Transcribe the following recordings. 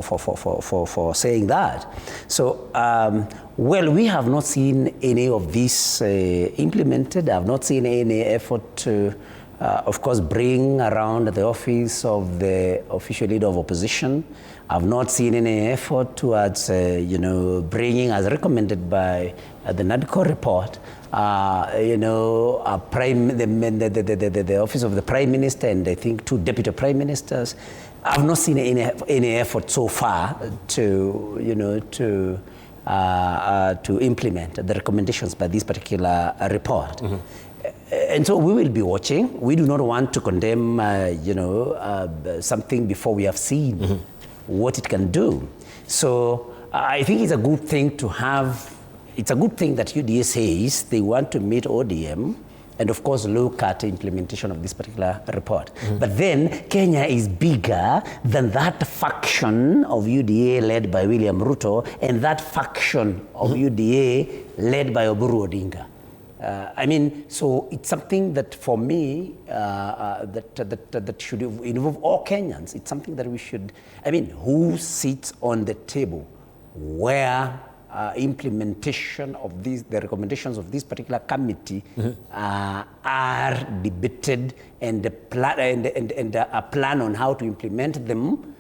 for saying that. So, well, we have not seen any of this implemented. I have not seen any effort to, of course, bring around the office of the official leader of opposition. I've not seen any effort towards, bringing, as recommended by the NADCO report, the office of the Prime Minister and I think 2 deputy Prime Ministers. I've not seen any effort so far to implement the recommendations by this particular report. Mm-hmm. And so we will be watching. We do not want to condemn, something before we have seen mm-hmm. what it can do. So I think it's a good thing to have. It's a good thing that UDA says they want to meet ODM and of course look at the implementation of this particular report. Mm-hmm. But then Kenya is bigger than that faction of UDA led by William Ruto and that faction of mm-hmm. UDA led by Oburu Odinga. So it's something that for me, that should involve all Kenyans. It's something that we should, who sits on the table where implementation of the recommendations of this particular committee mm-hmm. Are debated and a plan on how to implement them,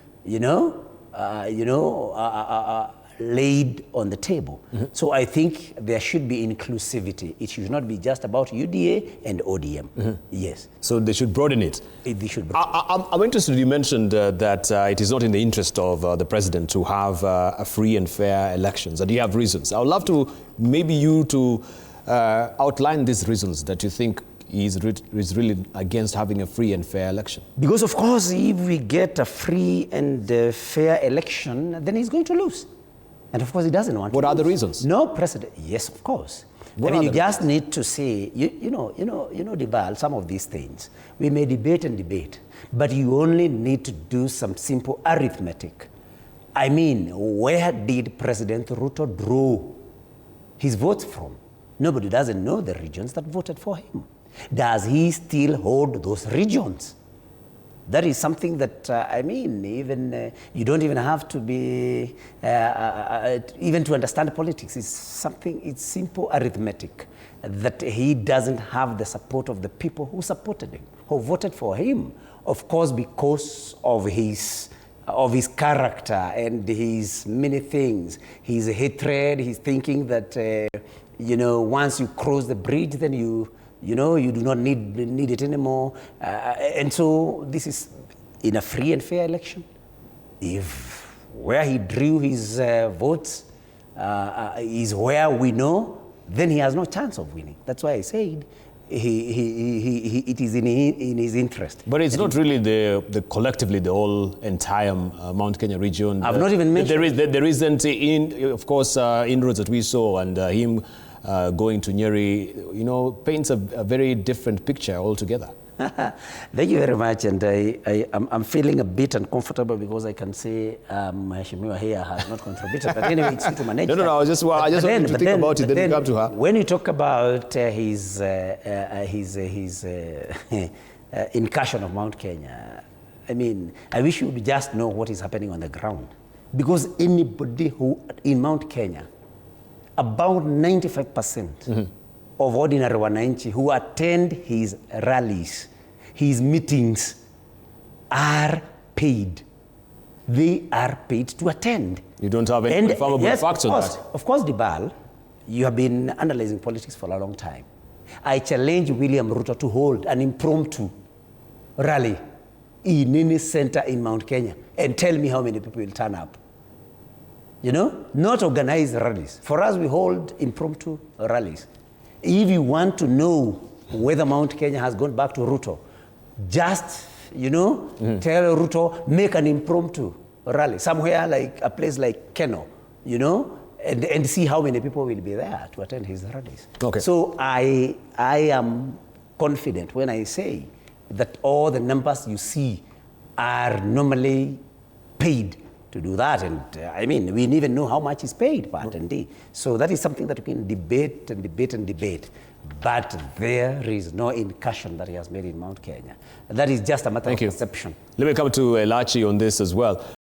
laid on the table. Mm-hmm. So I think there should be inclusivity. It should not be just about UDA and ODM. Mm-hmm. Yes. So they should broaden it. They should broaden I'm interested, you mentioned that it is not in the interest of the president to have a free and fair elections, and you have reasons. I would love to, maybe you to outline these reasons that you think is really against having a free and fair election. Because of course, if we get a free and fair election, then he's going to lose. And of course, he doesn't want to. What are the reasons? No precedent. Yes, of course. You just need to say, Dibal, some of these things. We may debate, but you only need to do some simple arithmetic. Where did President Ruto draw his votes from? Nobody doesn't know the regions that voted for him. Does he still hold those regions? That is something that, you don't even have to be, even to understand politics. It's simple arithmetic, that he doesn't have the support of the people who supported him, who voted for him. Of course, because of his character and his many things, his hatred, his thinking that, once you cross the bridge, then you do not need it anymore. And so this is in a free and fair election. If where he drew his votes is where we know, then he has no chance of winning. That's why I said it is in his interest. But it's not really the collectively the whole entire Mount Kenya region. I've not even mentioned. There isn't, of course, inroads that we saw, and him going to Nyeri, paints a very different picture altogether. Thank you very much, and I'm feeling a bit uncomfortable because I can say Mheshimiwa here has not contributed, but anyway, it's to manage. No, I just wanted to think about it, then come to her. When you talk about his incursion of Mount Kenya, I wish you would just know what is happening on the ground, because anybody who in Mount Kenya, about 95% mm-hmm. of ordinary wananchi who attend his rallies, his meetings, are paid. They are paid to attend. You don't have any confirmable facts on that? Of course, Dibal, you have been analyzing politics for a long time. I challenge William Ruto to hold an impromptu rally in any center in Mount Kenya and tell me how many people will turn up. Not organized rallies. For us, we hold impromptu rallies. If you want to know whether Mount Kenya has gone back to Ruto, just, mm-hmm. tell Ruto, make an impromptu rally, somewhere like a place like Keno, and see how many people will be there to attend his rallies. Okay. So I am confident when I say that all the numbers you see are normally paid to do that. And we even know how much is paid per attendee. So that is something that we can debate and debate and debate. But there is no incursion that he has made in Mount Kenya. That is just a matter of perception. Let me come to Lachi on this as well.